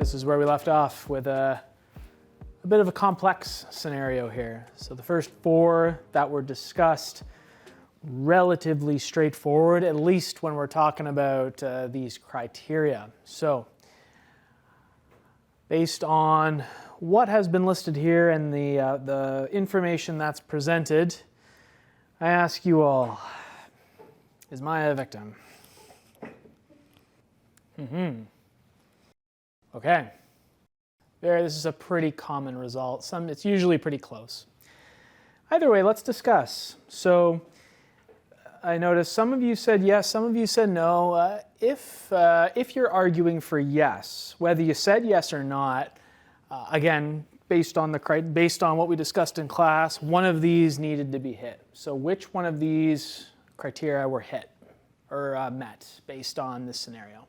This is where we left off with a bit of a complex scenario here. So the first four that were discussed, relatively straightforward, at least when we're talking about these criteria. So based on what has been listed here and the information that's presented, I ask you all, is Maya a victim? Okay. This is a pretty common result. It's usually pretty close. Either way, let's discuss. So I noticed some of you said yes, some of you said no. If you're arguing for yes, whether you said yes or not, again, based on what we discussed in class, one of these needed to be hit. So which one of these criteria were hit or met based on this scenario?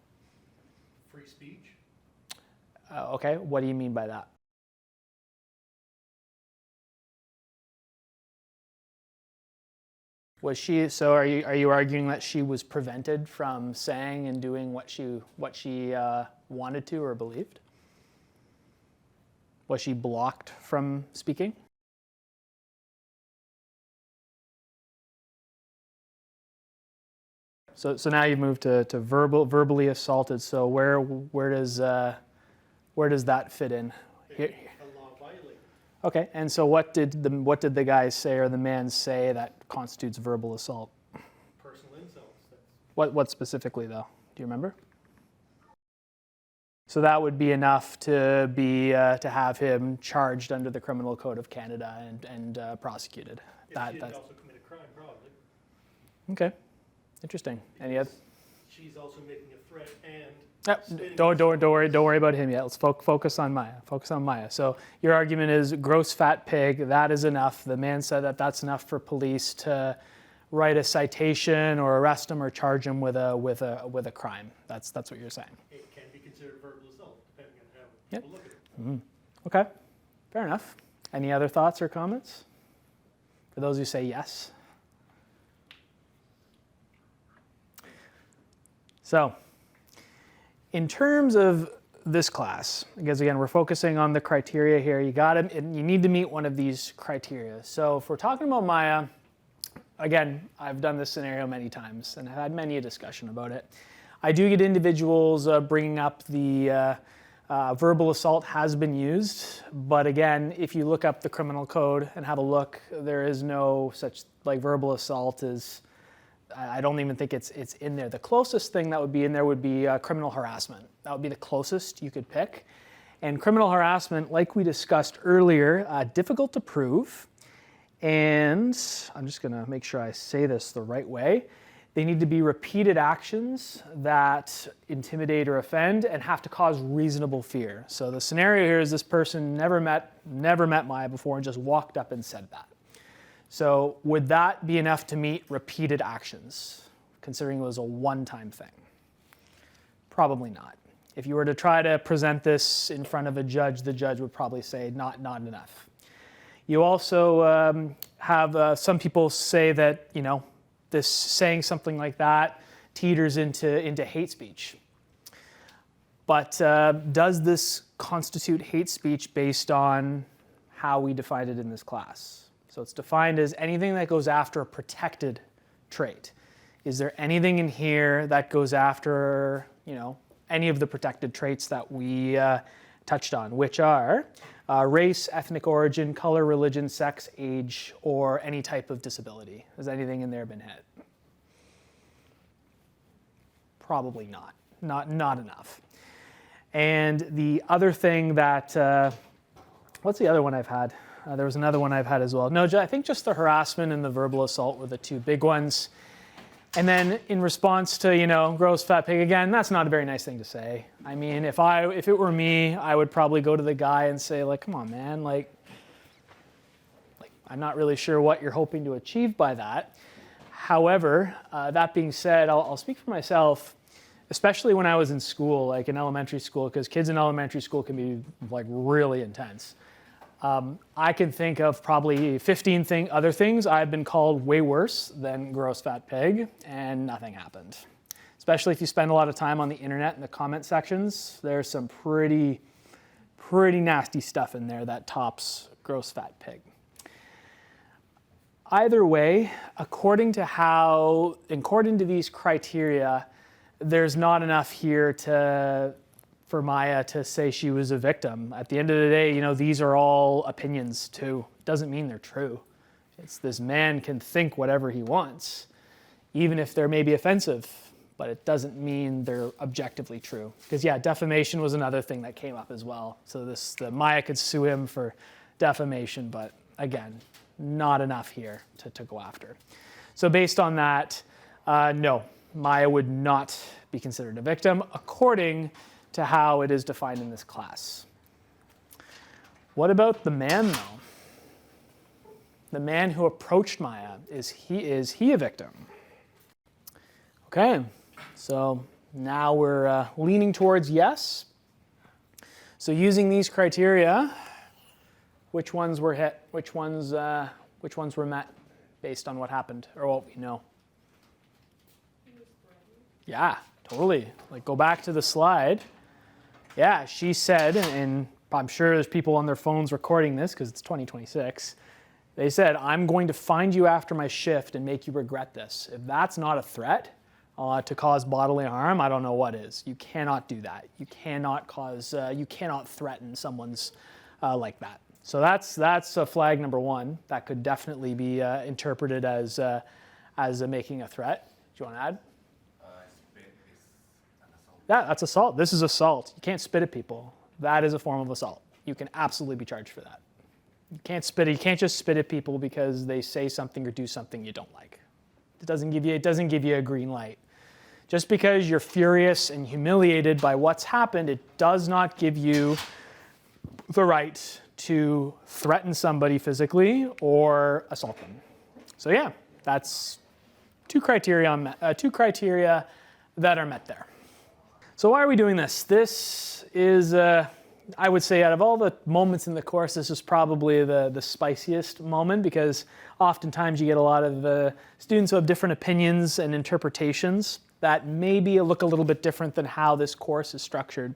Free speech. Okay, what do you mean by that? Was she, so are you arguing that she was prevented from saying and doing what she wanted to or believed? Was she blocked from speaking? So now you've moved to verbally assaulted. So where does that fit in? Here. A law violated. Okay, and so what did the guy say or the man say that constitutes verbal assault? Personal insults. What specifically though? Do you remember? So that would be enough to have him charged under the Criminal Code of Canada and prosecuted. If she didn't also commit a crime, probably. Okay, interesting. Any other? She's also making a threat and. Don't worry about him yet. Let's focus on Maya. Focus on Maya. So your argument is gross fat pig. That is enough. The man said that that's enough for police to write a citation or arrest him or charge him with a crime. That's what you're saying. It can be considered verbal assault, depending on how people look at it. Mm-hmm. Okay, fair enough. Any other thoughts or comments? For those who say yes. So, in terms of this class, because again, we're focusing on the criteria here, you need to meet one of these criteria. So if we're talking about Maya, again, I've done this scenario many times and I've had many a discussion about it. I do get individuals bringing up the verbal assault has been used, but again, if you look up the criminal code and have a look, there is no such, like verbal assault is, I don't even think it's in there. The closest thing that would be in there would be criminal harassment. That would be the closest you could pick. And criminal harassment, like we discussed earlier, difficult to prove. And I'm just gonna make sure I say this the right way. They need to be repeated actions that intimidate or offend and have to cause reasonable fear. So the scenario here is this person never met Maya before and just walked up and said that. So would that be enough to meet repeated actions, considering it was a one-time thing? Probably not. If you were to try to present this in front of a judge, the judge would probably say not enough. You also have some people say that, this saying something like that teeters into hate speech. But does this constitute hate speech based on how we define it in this class? So it's defined as anything that goes after a protected trait. Is there anything in here that goes after, any of the protected traits that we touched on, which are race, ethnic origin, color, religion, sex, age, or any type of disability? Has anything in there been hit? Probably not. Not enough. And the other thing that, what's the other one I've had? There was another one I've had as well. No, I think just the harassment and the verbal assault were the two big ones. And then in response to, gross fat pig, again, that's not a very nice thing to say. I mean, if it were me, I would probably go to the guy and say, come on, man, I'm not really sure what you're hoping to achieve by that. However, that being said, I'll speak for myself, especially when I was in school, like in elementary school, because kids in elementary school can be really intense. I can think of probably 15 other things I've been called way worse than gross fat pig, and nothing happened. It's especially if you spend a lot of time on the internet in the comment sections. There's some pretty nasty stuff in there that tops gross fat pig. Either way, according to these criteria, there's not enough here for Maya to say she was a victim. At the end of the day, these are all opinions too. Doesn't mean they're true. It's this man can think whatever he wants, even if they're maybe offensive, but it doesn't mean they're objectively true. Because yeah, defamation was another thing that came up as well. So the Maya could sue him for defamation, but again, not enough here to go after. So based on that, no, Maya would not be considered a victim according to how it is defined in this class. What about the man though? The man who approached Maya, is he a victim? Okay, so now we're leaning towards yes. So using these criteria, which ones were hit? Which ones were met based on what happened or what we know? Yeah, totally. Like go back to the slide. Yeah, she said, and I'm sure there's people on their phones recording this because it's 2026. They said, I'm going to find you after my shift and make you regret this. If that's not a threat to cause bodily harm, I don't know what is. You cannot do that. You cannot threaten someone's like that. So that's a flag number one. That could definitely be interpreted as making a threat. Do you want to add? Spit is an assault. Yeah, that's assault. This is assault. You can't spit at people. That is a form of assault. You can absolutely be charged for that. You can't just spit at people because they say something or do something you don't like. It doesn't give you a green light. Just because you're furious and humiliated by what's happened, it does not give you the right to threaten somebody physically or assault them. So yeah, that's two criteria that are met there. So why are we doing this? This is, I would say out of all the moments in the course, this is probably the spiciest moment because oftentimes you get a lot of students who have different opinions and interpretations that maybe look a little bit different than how this course is structured.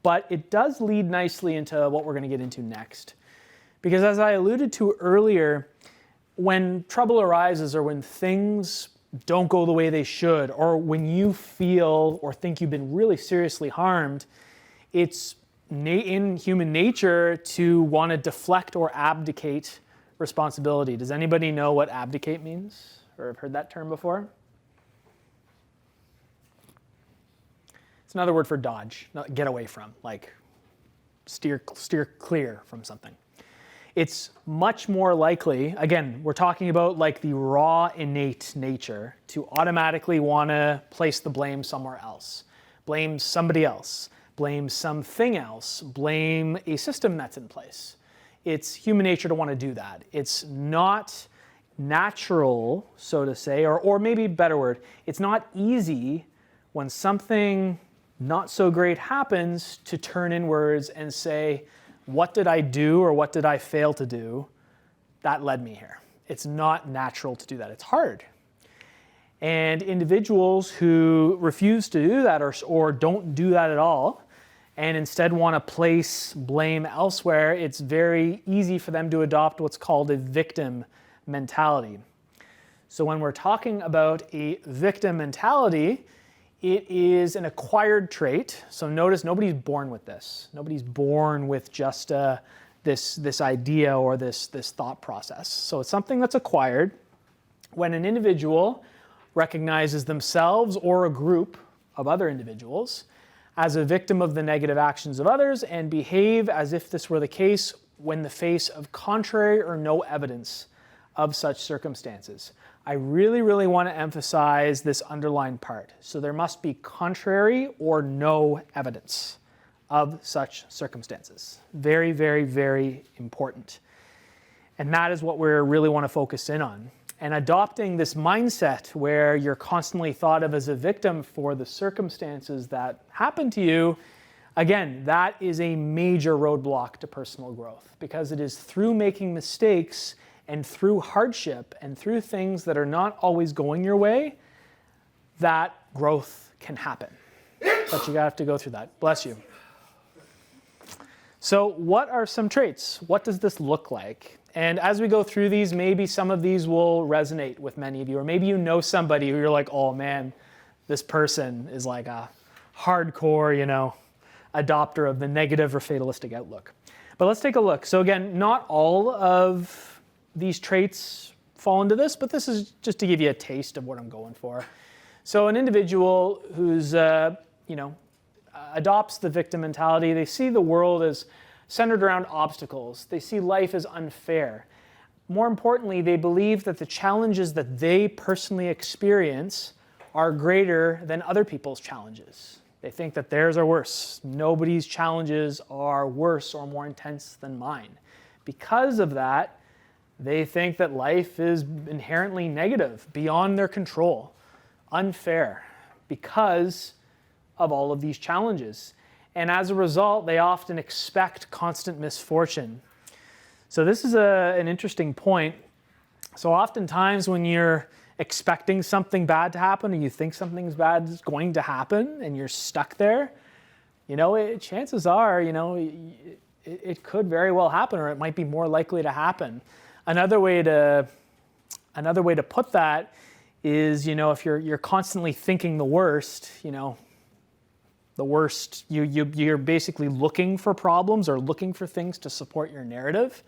But it does lead nicely into what we're going to get into next. Because as I alluded to earlier, when trouble arises or when things don't go the way they should, or when you feel or think you've been really seriously harmed, it's in human nature to want to deflect or abdicate responsibility. Does anybody know what abdicate means or have heard that term before? It's another word for dodge, not get away from, like steer clear from something. It's much more likely, again, we're talking about like the raw innate nature to automatically want to place the blame somewhere else, blame somebody else, blame something else, blame a system that's in place. It's human nature to want to do that. It's not natural, so to say, or maybe a better word, it's not easy when something not so great happens to turn inwards and say, what did I do or what did I fail to do that led me here? It's not natural to do that. It's hard. And individuals who refuse to do that or don't do that at all and instead want to place blame elsewhere, it's very easy for them to adopt what's called a victim mentality. So when we're talking about a victim mentality, it is an acquired trait. So notice nobody's born with this. Nobody's born with just this idea or this thought process. So it's something that's acquired. When an individual recognizes themselves or a group of other individuals as a victim of the negative actions of others and behave as if this were the case when the face of contrary or no evidence of such circumstances. I really, really want to emphasize this underlined part. So there must be contrary or no evidence of such circumstances. Very, very, very important. And that is what we really want to focus in on. And adopting this mindset where you're constantly thought of as a victim for the circumstances that happen to you, again, that is a major roadblock to personal growth because it is through making mistakes and through hardship and through things that are not always going your way that growth can happen. But you have to go through that. Bless you. So what are some traits? What does this look like? And as we go through these, maybe some of these will resonate with many of you, or maybe you know somebody who you're like, oh man, this person is like a hardcore, adopter of the negative or fatalistic outlook. But let's take a look. So again, not all of these traits fall into this, but this is just to give you a taste of what I'm going for. So an individual who's, adopts the victim mentality, they see the world as centered around obstacles. They see life as unfair. More importantly, they believe that the challenges that they personally experience are greater than other people's challenges. They think that theirs are worse. Nobody's challenges are worse or more intense than mine. Because of that, they think that life is inherently negative, beyond their control, unfair, because of all of these challenges. And as a result, they often expect constant misfortune. So this is an interesting point. So oftentimes when you're expecting something bad to happen, or you think something's bad is going to happen, and you're stuck there, chances are, it could very well happen, or it might be more likely to happen. Another way to put that is, if you're constantly thinking the worst, you're basically looking for problems or looking for things to support your narrative,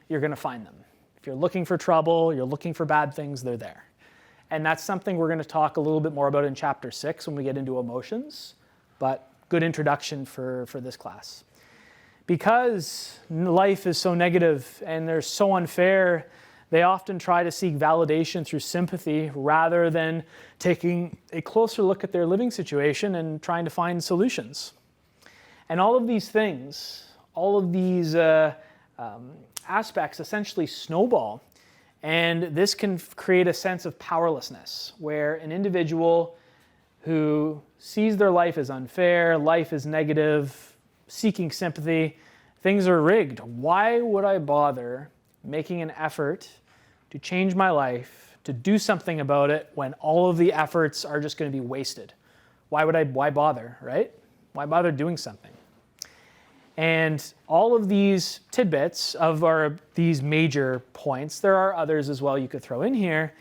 you're going to find them. If you're looking for trouble, you're looking for bad things, they're there. And that's something we're going to talk a little bit more about in chapter 6 when we get into emotions, but good introduction for this class. Because life is so negative and they're so unfair, they often try to seek validation through sympathy rather than taking a closer look at their living situation and trying to find solutions. And all of these things, all of these aspects essentially snowball. And this can create a sense of powerlessness, where an individual who sees their life as unfair, life is negative, seeking sympathy, things are rigged. Why would I bother making an effort to change my life, to do something about it, when all of the efforts are just going to be wasted? Why bother, right? Why bother doing something? And all of these tidbits these major points, there are others as well you could throw in here,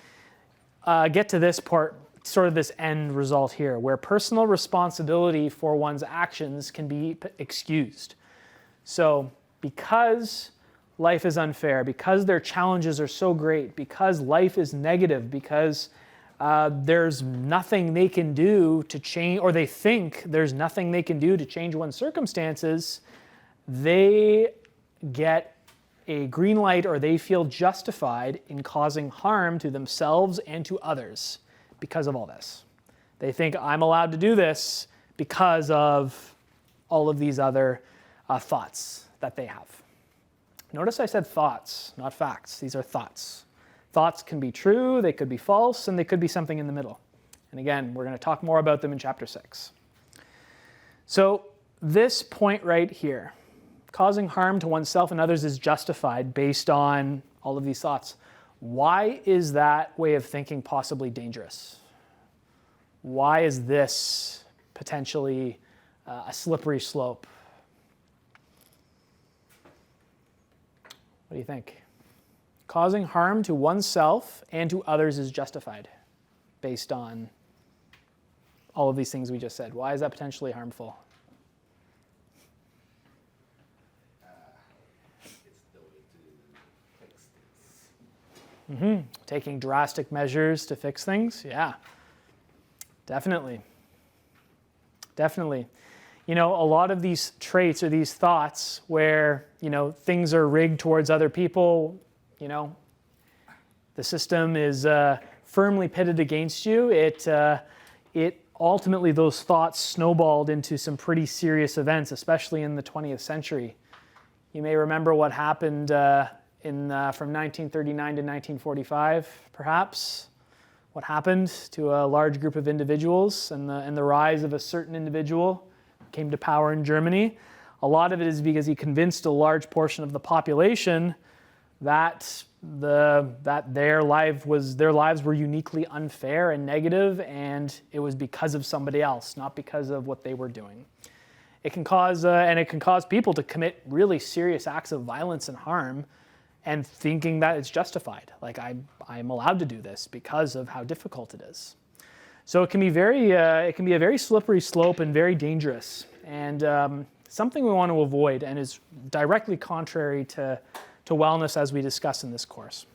get to this part, sort of this end result here, where personal responsibility for one's actions can be excused. So because life is unfair, because their challenges are so great, because life is negative, because there's nothing they can do to change, or they think there's nothing they can do to change one's circumstances, they get a green light, or they feel justified in causing harm to themselves and to others because of all this. They think, I'm allowed to do this because of all of these other thoughts that they have. Notice I said thoughts, not facts. These are thoughts. Thoughts can be true, they could be false, and they could be something in the middle. And again, we're going to talk more about them in chapter 6. So this point right here, causing harm to oneself and others is justified based on all of these thoughts. Why is that way of thinking possibly dangerous? Why is this potentially a slippery slope? What do you think? Causing harm to oneself and to others is justified based on all of these things we just said. Why is that potentially harmful? Taking drastic measures to fix things? Yeah, definitely. Definitely. A lot of these traits or these thoughts where, things are rigged towards other people, the system is firmly pitted against you. It ultimately, those thoughts snowballed into some pretty serious events, especially in the 20th century. You may remember what happened from 1939 to 1945, perhaps, what happened to a large group of individuals and the rise of a certain individual came to power in Germany. A lot of it is because he convinced a large portion of the population that their lives were uniquely unfair and negative, and it was because of somebody else, not because of what they were doing. It can cause people to commit really serious acts of violence and harm, and thinking that it's justified. Like I'm allowed to do this because of how difficult it is. So it can be a very slippery slope and very dangerous, and something we want to avoid, and is directly contrary to wellness as we discuss in this course.